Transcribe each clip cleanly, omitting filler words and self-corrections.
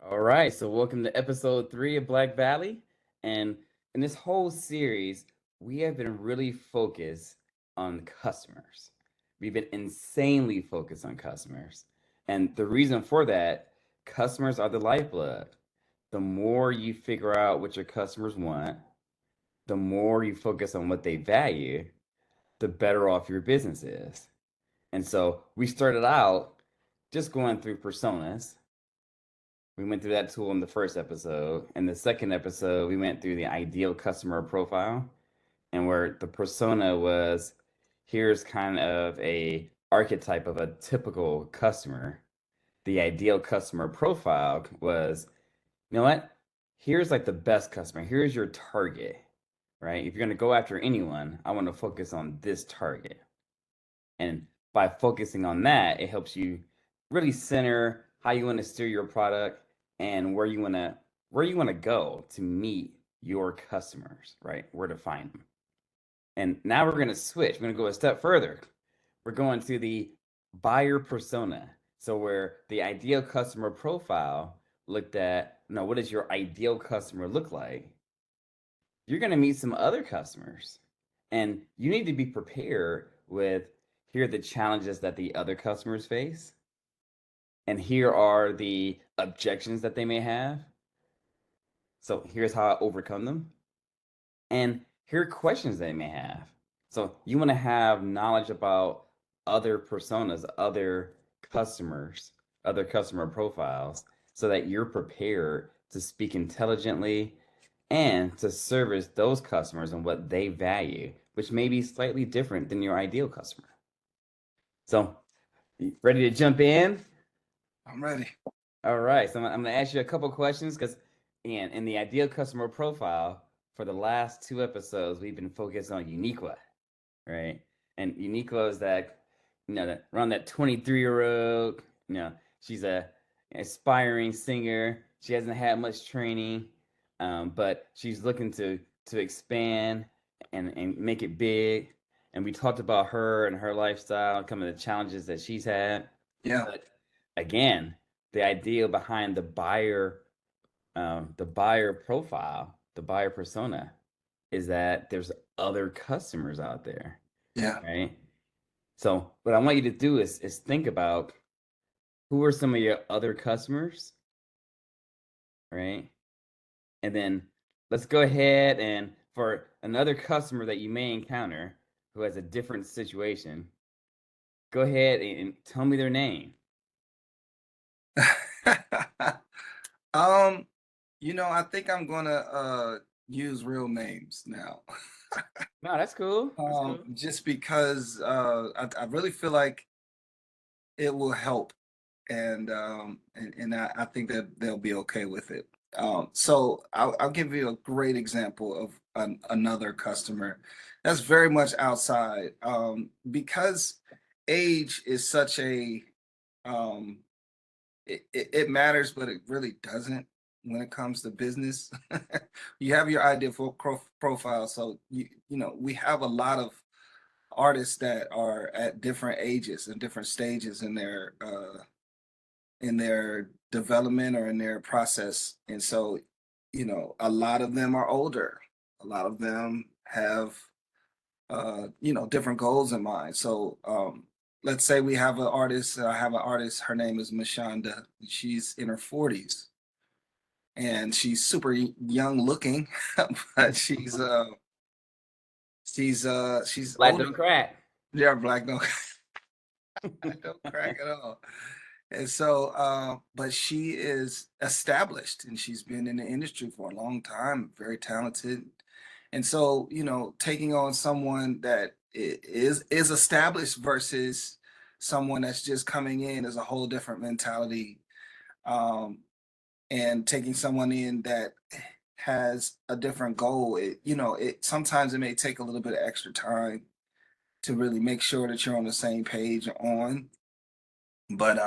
All right, so welcome to episode 3 of Black Valley. And in this whole series, we have been really focused on customers. We've been insanely focused on customers. And the reason for that, customers are the lifeblood. The more you figure out what your customers want, the more you focus on what they value, the better off your business is. And so we started out just going through personas. We went through that tool in the first episode. In the second episode, we went through the ideal customer profile, and where the persona was, here's kind of a archetype of a typical customer. The ideal customer profile was, you know what? Here's like the best customer. Here's your target, right? If you're going to go after anyone, I want to focus on this target. And by focusing on that, it helps you really center how you want to steer your product and where you want to go to meet your customers, right? Where to find them. And now we're going to switch. We're going to go a step further. We're going to the buyer persona. So where the ideal customer profile looked at, what does your ideal customer look like? You're going to meet some other customers, and you need to be prepared with, here are the challenges that the other customers face, and here are the objections that they may have. So here's how I overcome them, and here are questions they may have. So you want to have knowledge about other personas, other customers, other customer profiles, so that you're prepared to speak intelligently and to service those customers and what they value, which may be slightly different than your ideal customer. So, you ready to jump in? I'm ready. All right. So, I'm going to ask you a couple questions because, in the ideal customer profile, for the last two episodes, we've been focused on Uniqua, right? And Uniqua is that, around that 23-year-old, she's a aspiring singer. She hasn't had much training, but she's looking to expand and make it big. And we talked about her and her lifestyle, some of the challenges that she's had. Yeah. But again, the idea behind the buyer profile, the buyer persona, is that there's other customers out there, Yeah. right? So what I want you to do is think about, who are some of your other customers, right? And then let's go ahead, and for another customer that you may encounter who has a different situation, go ahead and tell me their name. um, I think I'm gonna use real names now. No, that's cool. That's cool. Just because I really feel like it will help, and I think that they'll be okay with it. So I'll give you a great example of another customer that's very much outside, because age is such a um, it matters, but it really doesn't when it comes to business. You have your idea for profile, so we have a lot of artists that are at different ages and different stages in their development or in their process, and so a lot of them are older. A lot of them have different goals in mind. So let's say we have an artist. I have an artist. Her name is Mashonda. She's in her 40s, and she's super young looking, but she's Black older. don't crack. Yeah, black don't don't crack at all. And so, but she is established, and she's been in the industry for a long time. Very talented, and so taking on someone that is established versus someone that's just coming in is a whole different mentality. Um, and taking someone in that has a different goal, it sometimes it may take a little bit of extra time to really make sure that you're on the same page on, but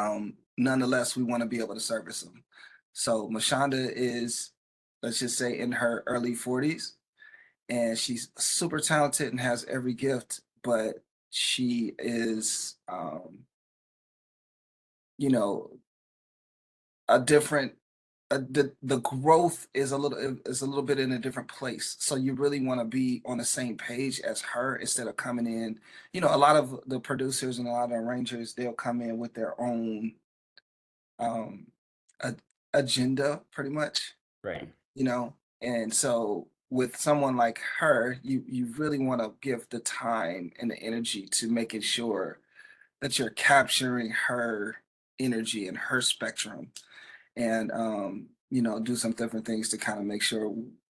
nonetheless we want to be able to service them. So Mashonda is, let's just say, in her early 40s, and she's super talented and has every gift, but she is you know a different the growth is a little bit in a different place. So you really want to be on the same page as her instead of coming in. You know, a lot of the producers and a lot of arrangers, they'll come in with their own um a, agenda pretty much, Right. you know. And so with someone like her, you really want to give the time and the energy to making sure that you're capturing her energy and her spectrum, and you know, do some different things to kind of make sure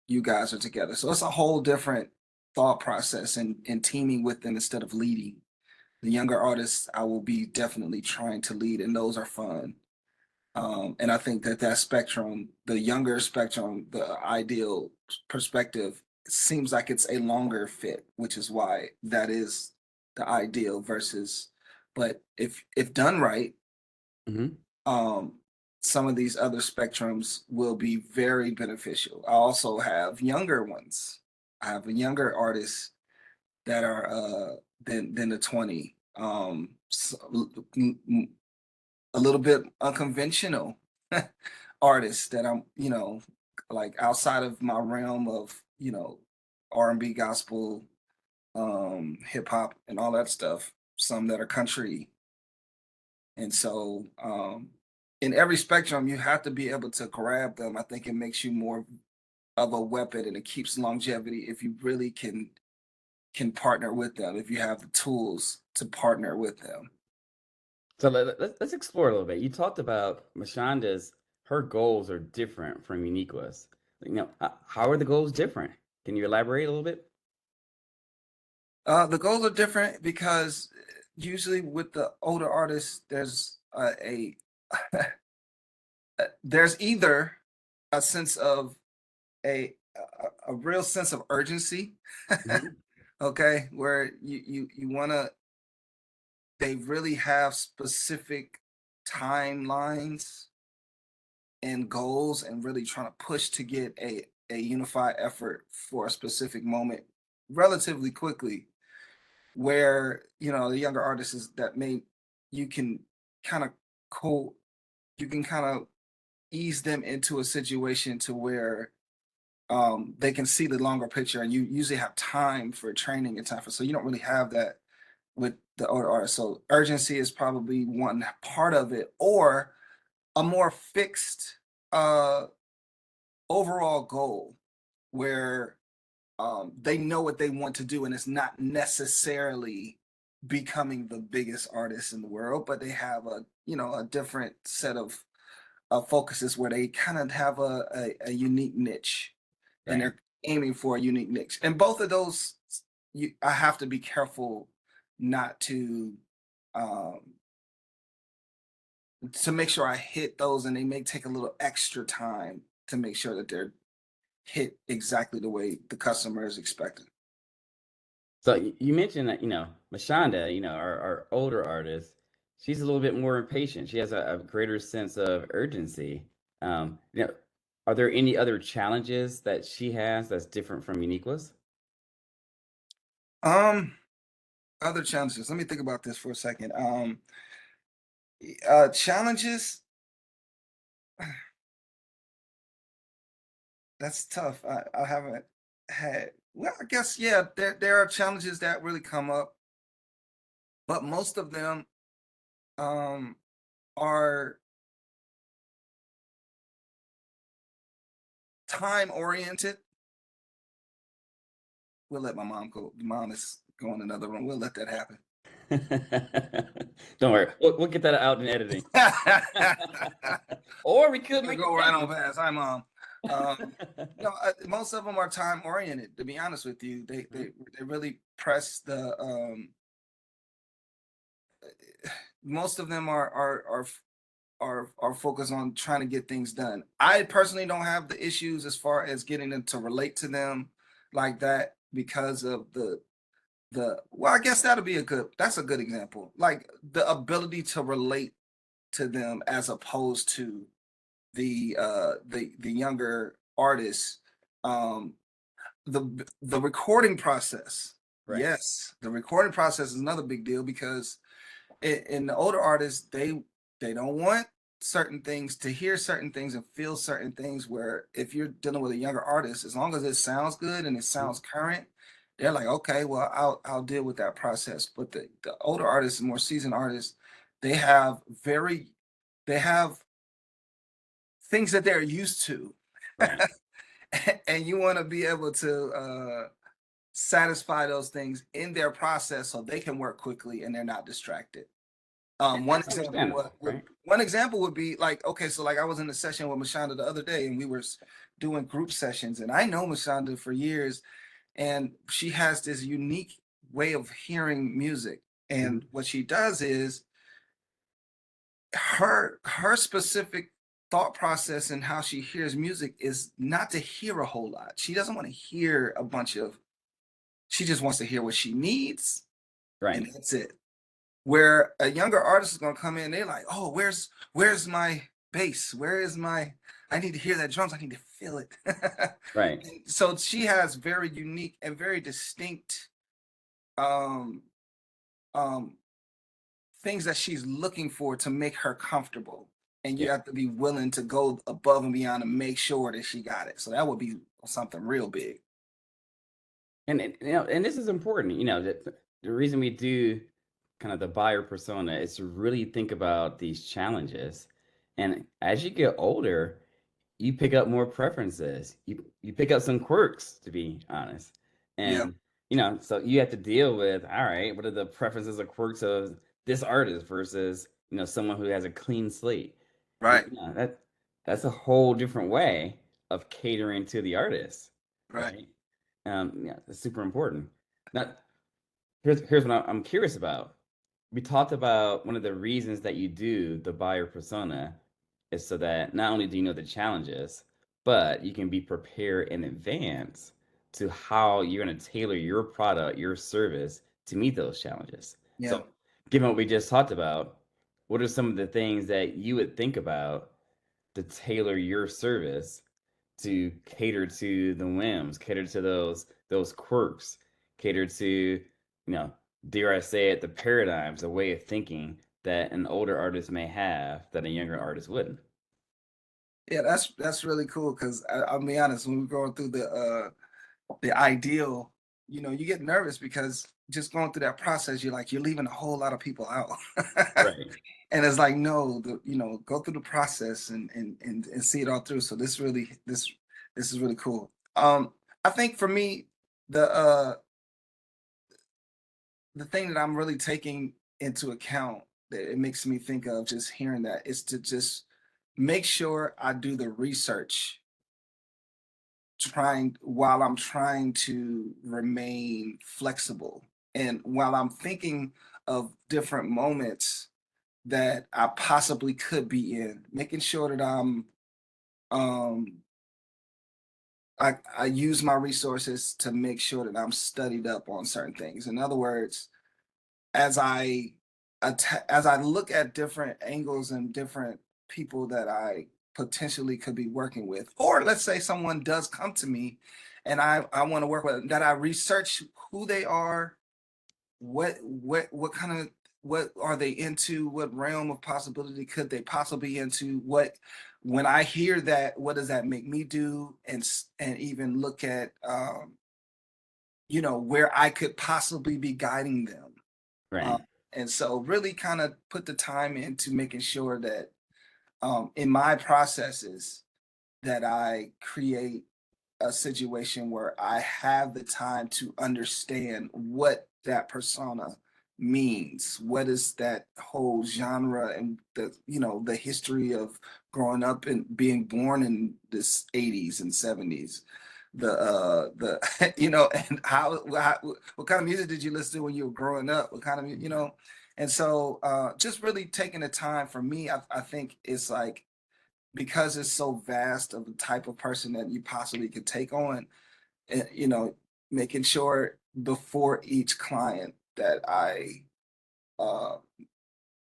you guys are together. So it's a whole different thought process and teaming with them instead of leading. The younger artists, I will be definitely trying to lead, and those are fun. And I think that that spectrum, the younger spectrum, the ideal perspective, seems like it's a longer fit, which is why that is the ideal versus. But if done right, Hmm. um, some of these other spectrums will be very beneficial. I also have younger ones. I have a younger artists that are than the 20. A little bit unconventional artists that I'm, you know, like outside of my realm of, you know, R&B, gospel, hip hop and all that stuff. Some that are country. And so in every spectrum, you have to be able to grab them. I think it makes you more of a weapon, and it keeps longevity if you really can partner with them, if you have the tools to partner with them. So let's explore a little bit. You talked about Mashanda's, her goals are different from Uniqua's. How are the goals different? Can you elaborate a little bit? The goals are different because usually with the older artists, there's there's either a sense of a real sense of urgency, Hmm. okay, where you want to, they really have specific timelines and goals and really trying to push to get a unified effort for a specific moment relatively quickly, where you know the younger artists is that may, you can kind of co you can kind of ease them into a situation to where they can see the longer picture, and you usually have time for training and time for, so you don't really have that with the older artists. So urgency is probably one part of it, or a more fixed uh overall goal where they know what they want to do, and it's not necessarily becoming the biggest artist in the world, but they have a, you know, a different set of focuses where they kind of have a unique niche, and Right. they're aiming for a unique niche. And both of those, I have to be careful not um, to make sure I hit those, and they may take a little extra time to make sure that they're hit exactly the way the customer is expecting. So you mentioned that, Mashonda, our older artist, she's a little bit more impatient. She has a greater sense of urgency. Um, you know, are there any other challenges that she has that's different from Uniqua's? Um, Other challenges. Let me think about this for a second. Challenges. That's tough. I haven't had. Well, I guess yeah. There are challenges that really come up, but most of them um are time oriented. We'll let my mom go. Mom is going in another room. We'll let that happen. Don't worry, we'll get that out in editing. Or we could Gonna make it go right on famous. past. Hi, mom. No, most of them are time oriented. To be honest with you, Mhm. they really press the. Most of them are focused on trying to get things done. I personally don't have the issues as far as getting them to relate to them like that because of the. Well, I guess that's a good example. Like the ability to relate to them as opposed to the younger artists. Um, the recording process. Right. Yes, the recording process is another big deal because in the older artists, they don't want. certain things, to hear certain things and feel certain things where if you're dealing with a younger artist, as long as it sounds good and it Mhm. sounds current, they're like, okay, well, I'll deal with that process. But the older artists, the more seasoned artists, they have very they have things that they're used to. Right. And you want to be able to satisfy those things in their process so they can work quickly and they're not distracted. And One that's example understandable, would right? one example would be like, okay, so like I was in a session with Mashonda the other day, and we were doing group sessions, and I know Mashonda for years, and she has this unique way of hearing music. Mhm. And what she does is her specific thought process and how she hears music is not to hear a whole lot. She doesn't want to hear a bunch of. She just wants to hear what she needs, and Right. that's it. Where a younger artist is gonna come in, they're like, "Oh, where's my bass? Where is my? I need to hear that drums. I need to feel it." Right. And so she has very unique and very distinct um, um, things that she's looking for to make her comfortable, and Yeah. you have to be willing to go above and beyond to make sure that she got it. So that would be something real big. And this is important, the reason we do kind of the buyer persona is to really think about these challenges. And as you get older, you pick up more preferences. You pick up some quirks, to be honest. Yeah, And so you have to deal with, all right, what are the preferences or quirks of this artist versus, someone who has a clean slate. And right, that's a whole different way of catering to the artist, right. right? Yeah, it's super important. Now, here's what I'm curious about. We talked about one of the reasons that you do the buyer persona is so that not only do you know the challenges, but you can be prepared in advance to how you're going to tailor your product, your service to meet those challenges. Yeah. So, given what we just talked about, what are some of the things that you would think about to tailor your service to cater to the whims, cater to those quirks, cater to, dare I say it, the paradigms, the way of thinking that an older artist may have that a younger artist wouldn't. Yeah, that's really cool because I'll be honest, when we're going through the ideal, you get nervous because just going through that process, you're leaving a whole lot of people out. Right. And it's like, no, go through the process and see it all through. So this is really cool. I think for me, the uh the thing that I'm really taking into account that it makes me think of just hearing that is to just make sure I do the research trying while I'm trying to remain flexible. And while I'm thinking of different moments that I possibly could be in, making sure that um I use my resources to make sure that I'm studied up on certain things. In other words, as as I look at different angles and different people that I potentially could be working with, or let's say someone does come to me and I want to work with, that I research who they are, what kind of, what are they into, what realm of possibility could they possibly be into, what, when I hear that, what does that make me do, and even look at where I could possibly be guiding them. um, Right. and so really kind of put the time into making sure that in my processes that I create a situation where I have the time to understand what that persona means. What is that whole genre and the history of growing up and being born in this 80s and 70s. The and how what kind of music did you listen to when you were growing up? What kind of and so just really taking the time for me, I think it's like, because it's so vast of the type of person that you possibly could take on, and making sure before each client that I uh,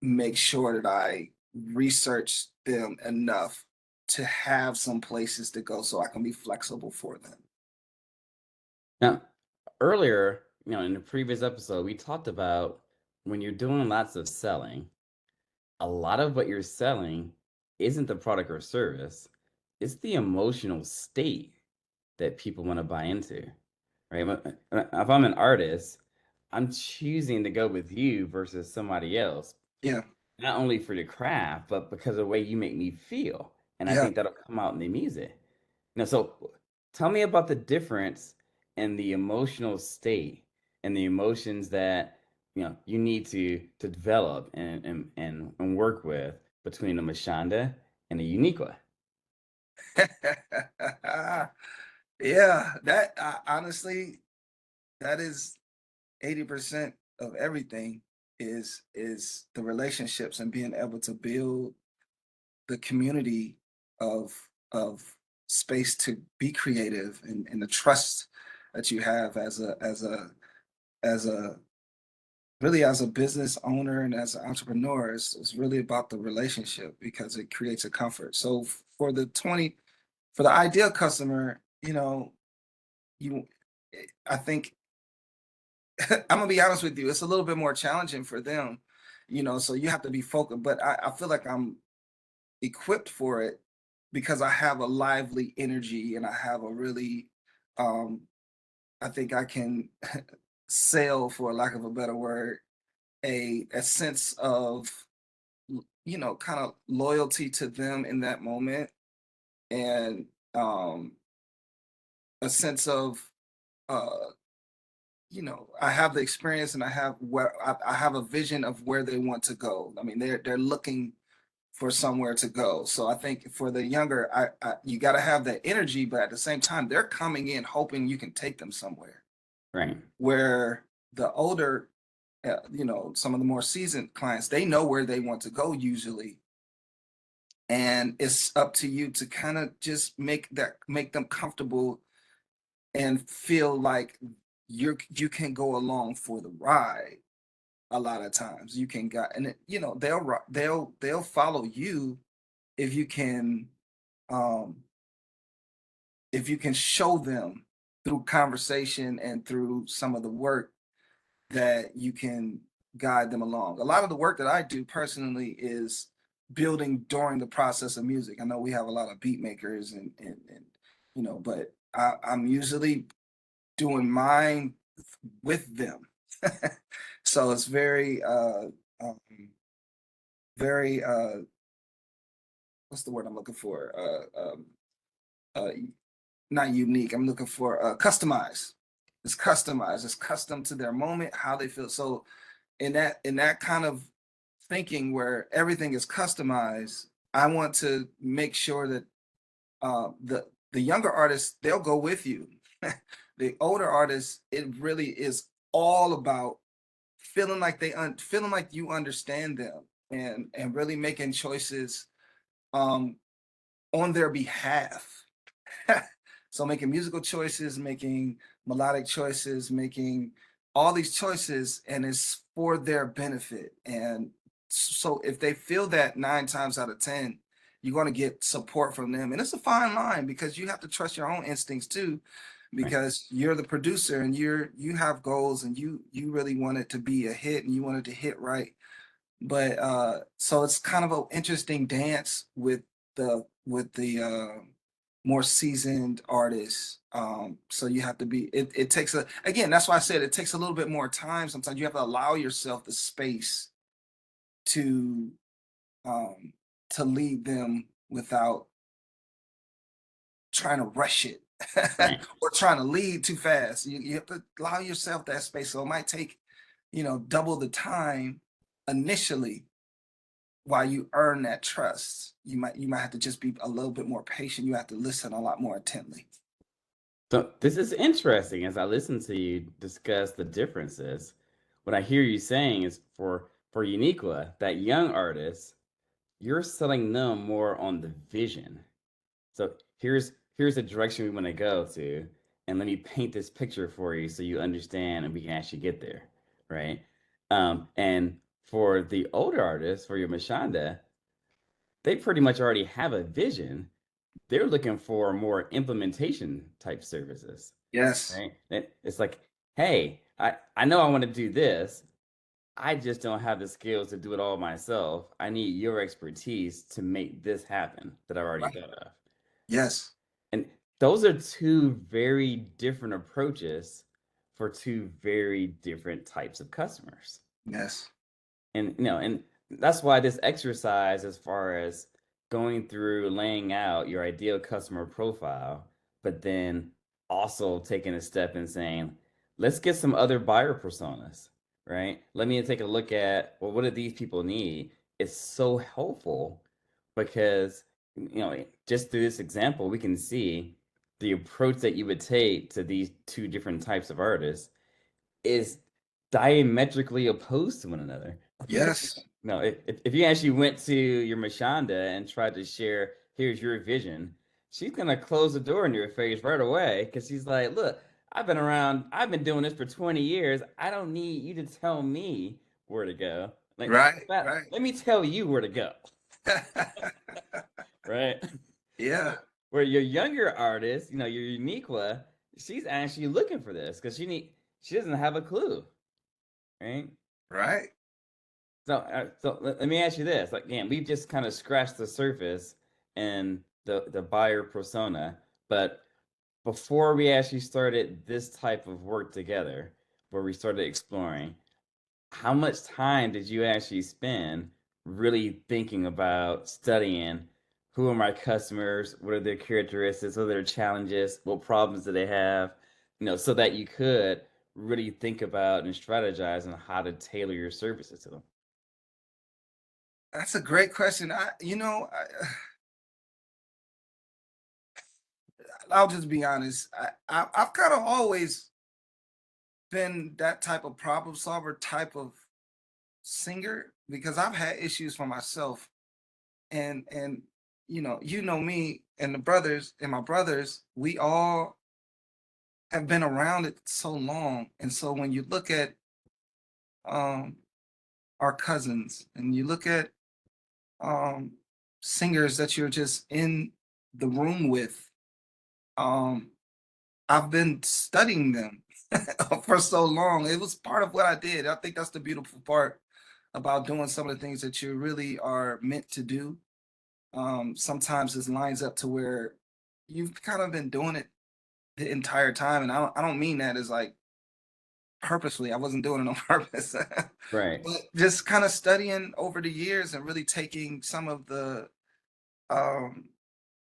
make sure that I research them enough to have some places to go so I can be flexible for them. Now, earlier, in the previous episode, we talked about when you're doing lots of selling, a lot of what you're selling isn't the product or service, it's the emotional state that people want to buy into, right? If I'm an artist, I'm choosing to go with you versus somebody else, Yeah. not only for the craft, but because of the way you make me feel. And I Yeah. think that'll come out in the music. Now, so tell me about the difference in the emotional state and the emotions that you need to develop and work with between a Mashonda and a Uniqua. Yeah, that honestly, that is 80% of everything is the relationships and being able to build the community of of space to be creative and the trust that you have as a really as a business owner and as an entrepreneur is really about the relationship because it creates a comfort. So for the 20 for the ideal customer, you I think I'm gonna be honest with you, it's a little bit more challenging for them, so you have to be focused. But I feel like I'm equipped for it because I have a lively energy and I have a really um I think I can sell, for lack of a better word, a sense of kind of loyalty to them in that moment, and um a sense of uh I have the experience and I have where I have a vision of where they want to go. I mean, they're looking for somewhere to go. So I think for the younger, you got to have that energy, but at the same time, they're coming in hoping you can take them somewhere. Right, Where the older, some of the more seasoned clients, they know where they want to go usually, and it's up to you to kind of just make them comfortable and feel like you can go along for the ride. A lot of times you can got and they'll follow you if you can um show them through conversation and through some of the work that you can guide them along. A lot of the work that I do personally is building during the process of music. I know we have a lot of beat makers and but I'm usually doing mine with them. So it's um, very what's the word I'm looking for? Uh, Not unique. I'm looking for customized. It's customized. It's custom to their moment, how they feel. So in that kind of thinking where everything is customized, I want to make sure that the younger artists, they'll go with you. The older artists, it really is all about feeling like you understand them and really making choices um on their behalf. So making musical choices, making melodic choices, making all these choices, and it's for their benefit. And so if they feel that 9 times out of 10, you're going to get support from them. And it's a fine line because you have to trust your own instincts too, right. because you're the producer and you have goals and you really want it to be a hit and you want it to hit right. But so it's kind of an interesting dance with the more seasoned artists. So you have to it takes again, that's why I said it takes a little bit more time. Sometimes you have to allow yourself the space to um to lead them without trying to rush it Right. or trying to lead too fast. You have to allow yourself that space. So it might take, double the time initially while you earn that trust. You might have to just be a little bit more patient. You have to listen a lot more intently. So this is interesting as I listen to you discuss the differences. What I hear you saying is for Uniqua, that young artist, you're selling them more on the vision. So here's the direction we want to go to, and let me paint this picture for you so you understand and we can actually get there, right? And for the older artists, for your Mashonda, they pretty much already have a vision. They're looking for more implementation type services, Yes. right? It's like, hey, I know I want to do this. I just don't have the skills to do it all myself. I need your expertise to make this happen that I've already Right. thought of. Yes. And those are two very different approaches for two very different types of customers. Yes. And and that's why this exercise, as far as going through laying out your ideal customer profile, but then also taking a step and saying, let's get some other buyer personas, right? Let me take a look at, well, what do these people need? It's so helpful because just through this example we can see the approach that you would take to these two different types of artists is diametrically opposed to one another. Yes. No, if you actually went to your Mashonda and tried to share, here's your vision, she's gonna close the door in your face right away because she's like, look, I've been doing this for 20 years. I don't need you to tell me where to go. Like, Right. that, Right. let me tell you where to go, right? Yeah. Where your younger artist, your Uniqua, she's actually looking for this because she doesn't have a clue, right? Right. So let me ask you this. Like, again, we've just kind of scratched the surface in the buyer persona, but before we actually started this type of work together, where we started exploring, how much time did you actually spend really thinking about studying who are my customers, what are their characteristics, what are their challenges, what problems do they have, so that you could really think about and strategize on how to tailor your services to them? That's a great question. I'll just be honest. I've kind of always been that type of problem solver, type of singer, because I've had issues for myself, and me and my brothers, we all have been around it so long, and so when you look at um our cousins and you look at um singers that you're just in the room with, um I've been studying them for so long. It was part of what I did. I think that's the beautiful part about doing some of the things that you really are meant to do. Sometimes it lines up to where you've kind of been doing it the entire time, and I don't mean that as like purposely. I wasn't doing it on purpose, Right. but just kind of studying over the years and really taking some of the um,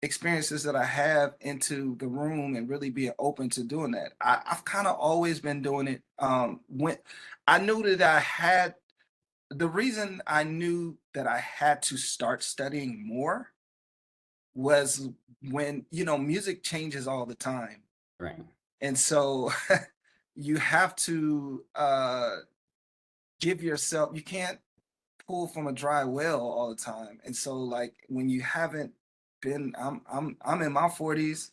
experiences that I have into the room and really being open to doing that. I've kind of always been doing it. When I knew that I had the reason I knew that I had to start studying more was when music changes all the time, Right. and so you have to give yourself. You can't pull from a dry well all the time, and so like when you haven't been, I'm in my 40s.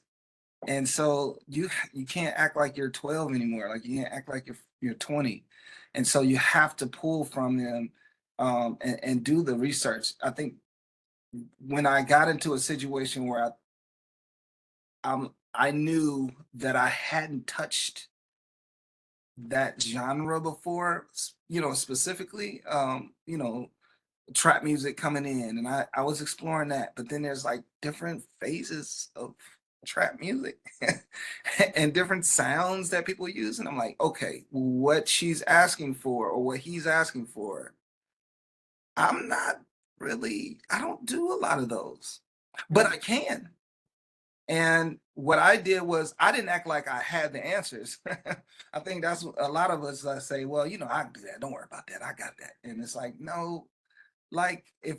And so you can't act like you're 12 anymore. Like you can't act like you're 20. And so you have to pull from them, and do the research. I think when I got into a situation where I knew that I hadn't touched that genre before, specifically, trap music coming in, and I was exploring that. But then there's like different phases of trap music and different sounds that people use, and I'm like, okay, what she's asking for or what he's asking for, I'm not really, I don't do a lot of those, but Right. I can. And what I did was I didn't act like I had the answers. I think that's what a lot of us say, well, I can do that, don't worry about that, I got that. And it's like, no, like if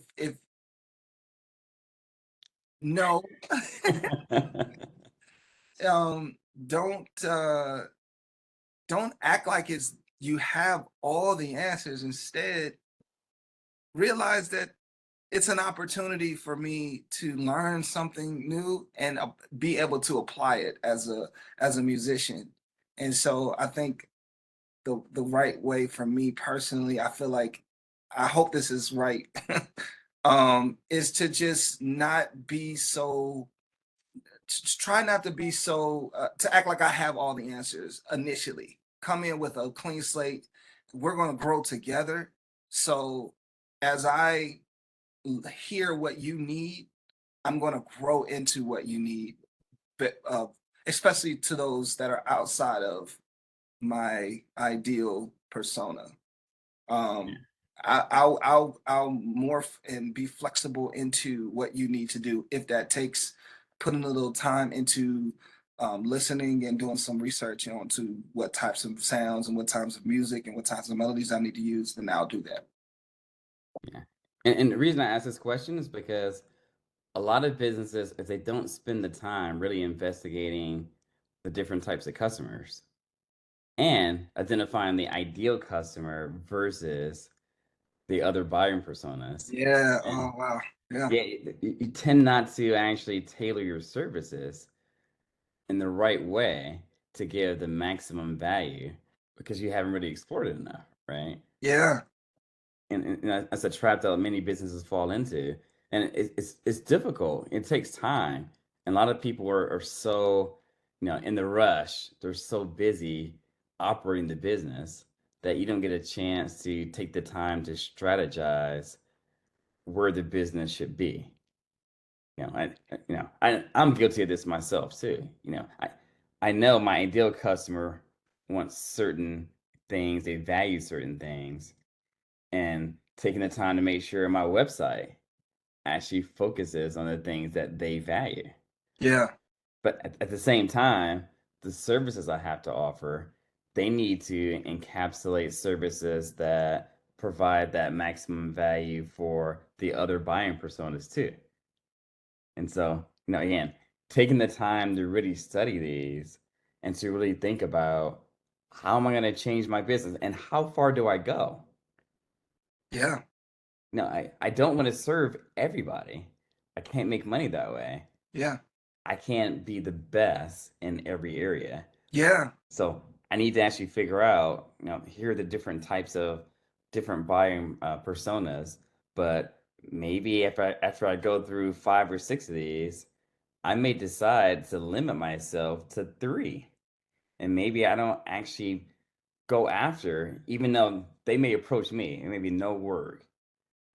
no, um don't don't act like it's you have all the answers. Instead, realize that it's an opportunity for me to learn something new and be able to apply it as a musician. And so I think the right way for me personally, I feel like, I hope this is right, is to just not be so try not to be so to act like I have all the answers initially. Come in with a clean slate we're going to grow together. So as I hear what you need, I'm going to grow into what you need, but especially to those that are outside of my ideal persona. Yeah. Um, I'll morph and be flexible into what you need to do if that takes putting a little time into listening and doing some research onto what types of sounds and what types of music and what types of melodies I need to use, then I'll do that. Yeah. And the reason I ask this question is because a lot of businesses, if they don't spend the time really investigating the different types of customers and identifying the ideal customer versus the other buying personas, Yeah. and Oh wow. Yeah. yeah, you tend not to actually tailor your services in the right way to give the maximum value because you haven't really explored it enough, right? Yeah. And that's a trap that many businesses fall into, and it's difficult. It takes time, and a lot of people are so in the rush. They're so busy operating the business that you don't get a chance to take the time to strategize where the business should be. I'm guilty of this myself too. I know my ideal customer wants certain things, they value certain things, and taking the time to make sure my website actually focuses on the things that they value. Yeah. But at the same time, the services I have to offer, they need to encapsulate services that provide that maximum value for the other buying personas too. And so, again, taking the time to really study these and to really think about how am I going to change my business and how far do I go? Yeah. No, I don't want to serve everybody. I can't make money that way. Yeah. I can't be the best in every area. Yeah. So I need to actually figure out, here are the different types of different buying personas. But maybe after I go through 5 or 6 of these, I may decide to limit myself to three. And maybe I don't actually go after, even though they may approach me, and maybe no work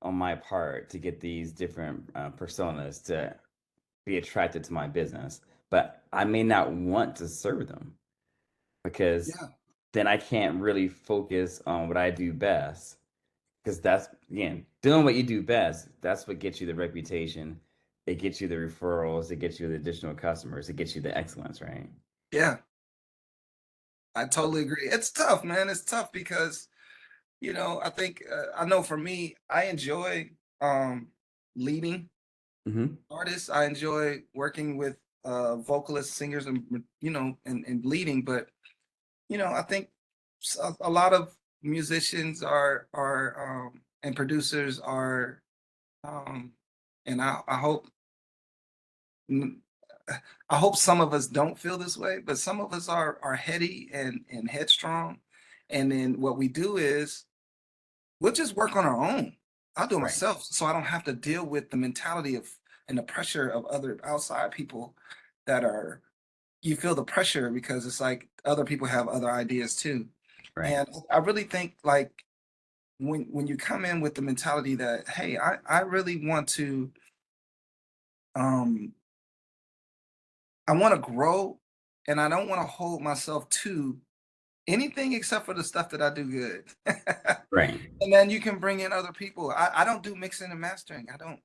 on my part to get these different personas to be attracted to my business, but I may not want to serve them because Yeah. then I can't really focus on what I do best. Because that's, again, doing what you do best, that's what gets you the reputation. It gets you the referrals, it gets you the additional customers, it gets you the excellence, right? Yeah. I totally agree. It's tough, man. It's tough because I think I know for me, I enjoy leading Hmm. artists. I enjoy working with vocalists, singers, and and leading. But I think a lot of musicians are and producers are, um, and I hope n- I hope some of us don't feel this way, but some of us are heady and headstrong. And then what we do is we'll just work on our own. I'll do it Right, myself so I don't have to deal with the mentality of and the pressure of other outside people that are you feel the pressure because it's like other people have other ideas too. right, And I really think like when you come in with the mentality that, hey, I really want to um I want to grow and I don't want to hold myself to anything except for the stuff that I do good. right, And then you can bring in other people. I don't do mixing and mastering. I don't.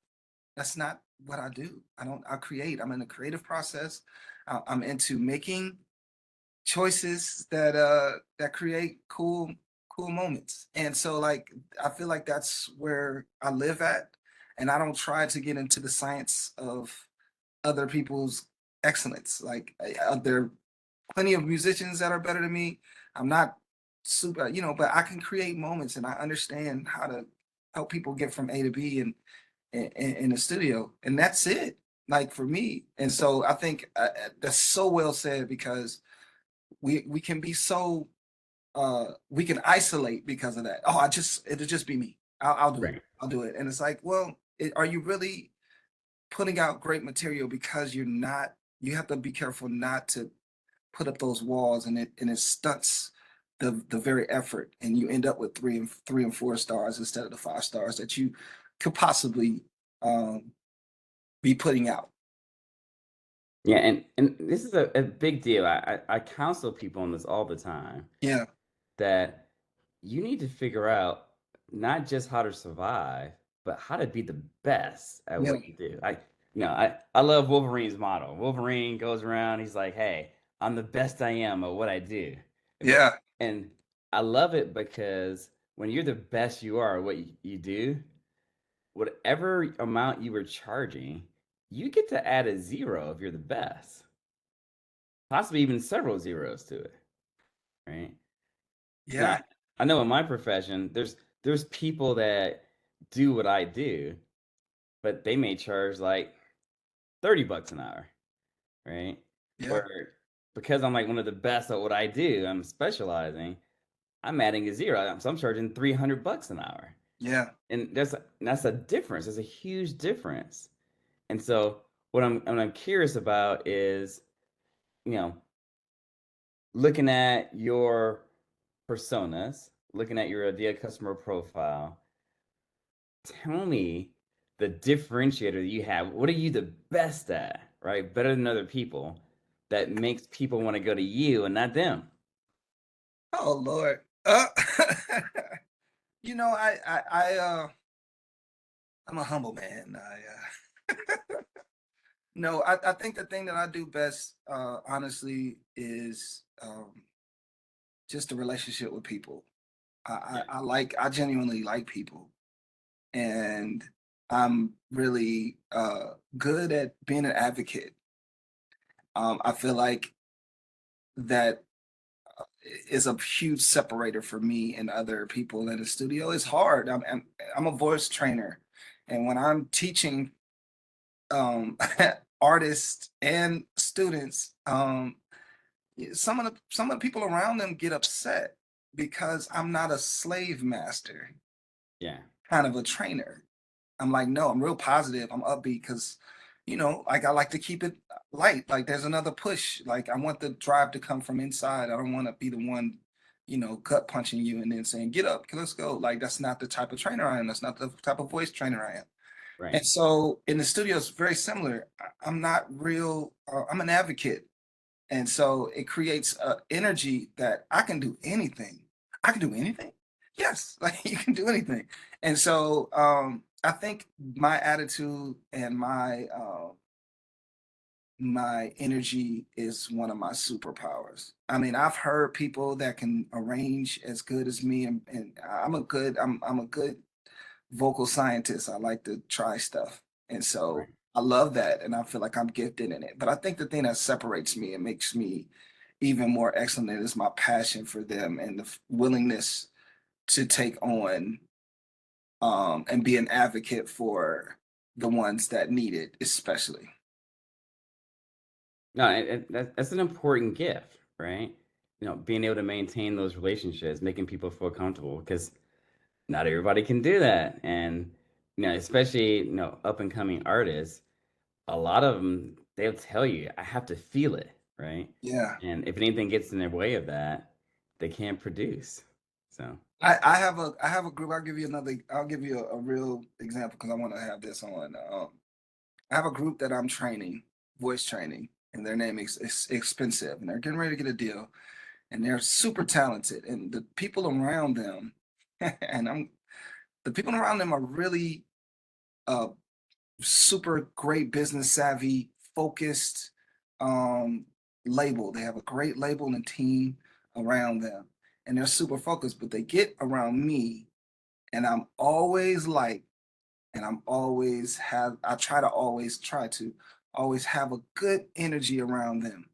That's not what I do. I create. I'm in the creative process. I'm into making choices that create cool moments. And so like I feel like that's where I live at. And I don't try to get into the science of other people's excellence. Like there plenty of musicians that are better than me. I'm not super, but I can create moments and I understand how to help people get from A to B in the studio, and that's it. Like for me, and so I think that's so well said because we can be so we can isolate because of that. Oh, it'll just be me. I'll do it. right, I'll do it. And it's like, well, are you really putting out great material because you're not? You have to be careful not to put up those walls and it stunts the very effort, and you end up with 3 and 4 stars instead of the 5 stars that you could possibly um, be putting out. Yeah, and this is a big deal. I counsel people on this all the time Yeah, that you need to figure out not just how to survive, but how to be the best at yeah, what you do. I love Wolverine's motto. Wolverine goes around, he's like, "Hey, I'm the best I am at what I do." But yeah, and I love it because when you're the best you are at what you do, whatever amount you were charging, you get to add a zero if you're the best. Possibly even several zeros to it, right? Now, yeah, I know in my profession, there's people that do what I do, but they may charge like $30 an hour, right? yeah, Where because I'm like one of the best at what I do, I'm specializing, I'm adding a zero. So I'm charging $300 an hour. yeah. And that's a difference. There's a huge difference. And so what I'm curious about is, you know, looking at your personas, looking at your ideal customer profile, tell me the differentiator that you have. What are you the best at, right? Better than other people that makes people want to go to you and not them. Oh Lord. You know, I'm a humble man. No, I think the thing that I do best, honestly, is just the relationship with people. Yeah. I genuinely like people, and I'm really good at being an advocate. I feel like that is a huge separator for me and other people in the studio. It's hard. I'm a voice trainer, and when I'm teaching um, artists and students, some of the people around them get upset because I'm not a slave master, Yeah. kind of a trainer. I'm like, no, I'm real positive. I'm upbeat because, like I like to keep it light. Like there's another push. Like I want the drive to come from inside. I don't want to be the one, gut punching you and then saying, get up, let's go. Like that's not the type of trainer I am. That's not the type of voice trainer I am. Right. And so in the studio, it's very similar. I'm not real, I'm an advocate. And so it creates a energy that I can do anything. I can do anything. Yes, like you can do anything. And so I think my attitude and my energy is one of my superpowers. I mean, I've heard people that can arrange as good as me, and I'm a good vocal scientist. I like to try stuff. And so Right. I love that. And I feel like I'm gifted in it. But I think the thing that separates me and makes me even more excellent is my passion for them and the willingness to take on and be an advocate for the ones that need it, especially. No, that's an important gift, right? Being able to maintain those relationships, making people feel comfortable because not everybody can do that. And, especially, up and coming artists, a lot of them, they'll tell you, I have to feel it, right? Yeah. And if anything gets in their way of that, they can't produce. So, I have a group. I'll give you a real example because I want to have this on. I have a group that I'm training, voice training, and their name is Expensive, and they're getting ready to get a deal, and they're super talented, and the people around them, and I'm the people around them are really uh super great business savvy, focused um label. They have a great label and team around them, and they're super focused, but they get around me, and I'm always I try to always have a good energy around them.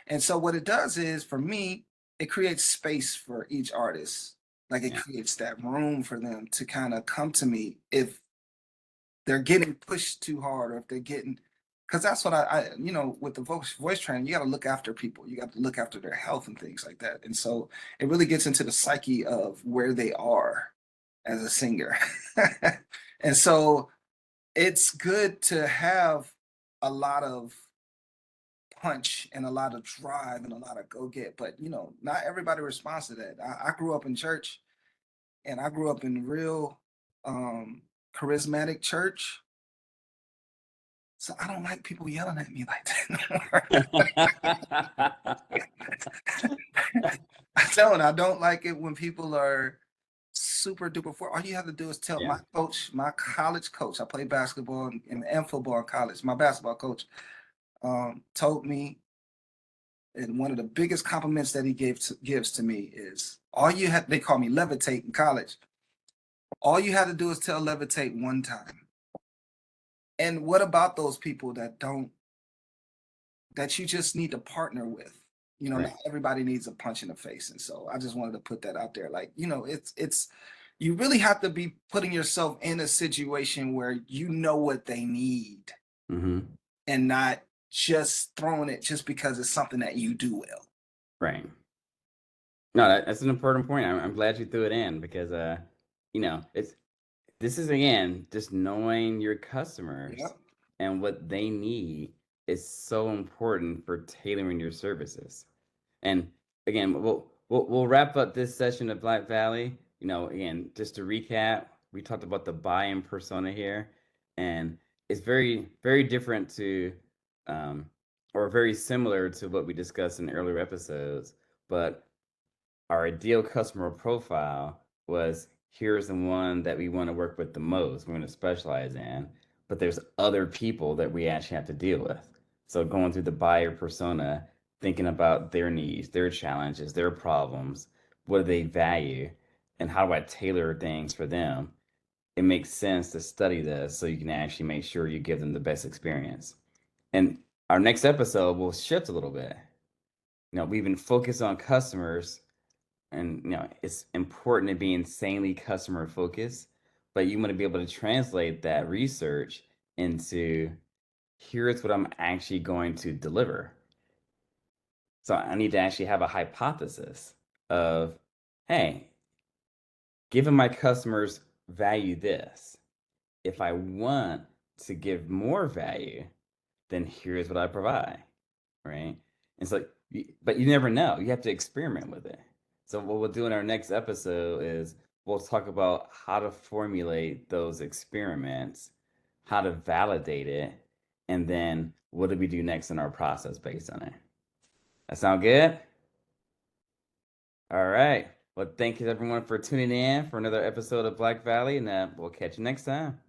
And so what it does is for me, it creates space for each artist. Like it yeah. creates that room for them to kind of come to me if they're getting pushed too hard or if they're getting because that's what with the voice training, you got to look after people. You got to look after their health and things like that. And so it really gets into the psyche of where they are as a singer. And so it's good to have a lot of punch and a lot of drive and a lot of go get. But you know, not everybody responds to that. I grew up in church, and I grew up in real charismatic church. So I don't like people yelling at me like that. I'm telling you, I don't like it when people are super duper for. All you have to do is tell my Yeah. coach, my college coach. I played basketball and football in college. My basketball coach told me, and one of the biggest compliments that he gives to me is all you have. They call me levitate in college. All you have to do is tell levitate one time. And what about those people that don't, that you just need to partner with? You know, not Right. everybody needs a punch in the face. And so I just wanted to put that out there. Like, you know, you really have to be putting yourself in a situation where you know what they need Mm-hmm. and not just throwing it just because it's something that you do well. Right. No, that's an important point. I'm glad you threw it in because, it's this is again just knowing your customers Yep. and what they need is so important for tailoring your services. And again, we'll wrap up this session of Black Valley. Again, just to recap, we talked about the buy-in persona here, and it's very, very different to, um, or very similar to what we discussed in earlier episodes. But our ideal customer profile was here's the one that we want to work with the most, we want to specialize in, but there's other people that we actually have to deal with. So going through the buyer persona, thinking about their needs, their challenges, their problems, what do they value, and how do I tailor things for them? It makes sense to study this so you can actually make sure you give them the best experience. And our next episode will shift a little bit. We've been focused on customers, and it's important to be insanely customer focused, but you want to be able to translate that research into here's what I'm actually going to deliver. So I need to actually have a hypothesis of, hey, given my customers value this, if I want to give more value, then here's what I provide, right? It's like, but you never know. You have to experiment with it. So what we'll do in our next episode is we'll talk about how to formulate those experiments, how to validate it, and then what do we do next in our process based on it. That sound good? All right. Well, thank you everyone for tuning in for another episode of Black Valley, and we'll catch you next time.